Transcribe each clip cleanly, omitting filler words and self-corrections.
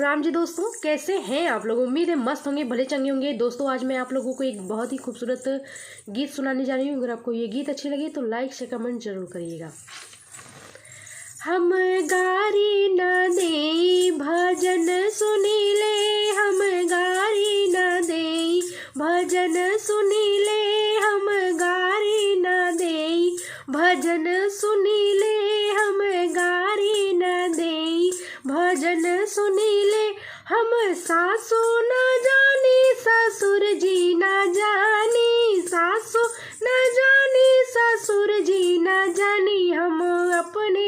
प्रणाम जी दोस्तों, कैसे हैं आप लोग। उम्मीद है मस्त होंगे, भले चंगे होंगे। दोस्तों आज मैं आप लोगों को एक बहुत ही खूबसूरत गीत सुनाने जा रही हूँ। अगर आपको ये गीत अच्छी लगी तो लाइक से कमेंट जरूर करिएगा। हम गारी न दे भजन सुनीले, हम गारी न दे भजन सुनीले, हम गारी न दे भजन सुनीले, हम गारी न दे भजन सुनीले। हम सासु न जानी ससुर जी न जानी, सासु न जानी ससुर जी न जानी। हम अपने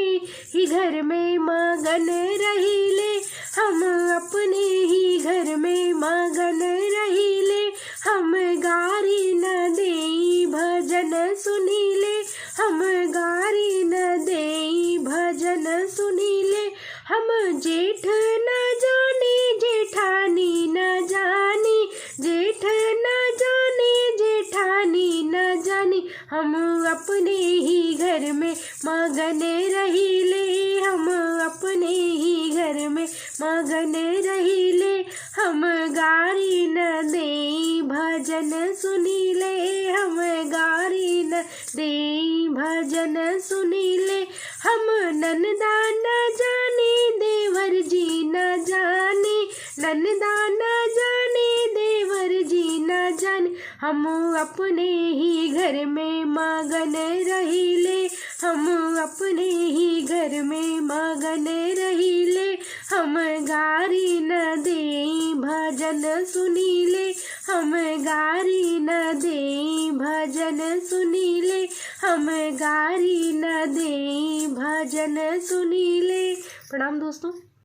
ही घर में मगन रहीले, हम अपने ही घर में मगन रहीले। हम गारी न देई भजन सुनीले, हम गारी न देई भजन सुनीले। हम जेठ न जानी जेठानी न जानी, जेठ न जानी जेठानी न जानी। हम अपने ही घर में मगन रहीले, हम अपने ही घर में मगन रहीले। हम गारी न देई भजन सुनीले, हम गारी न देई भजन सुनीले। हम ननदा न जानी देवर जी न जानी, ननदा न जानी देवर जी न जानी। हम अपने ही घर में मगन रहीले, हम अपने ही घर में मगन रहीले। हम गारी न देई भजन सुनीले, हम गारी न देई भजन सुनीले, हम गारी न देई भजन सुनीले। प्रणाम दोस्तों।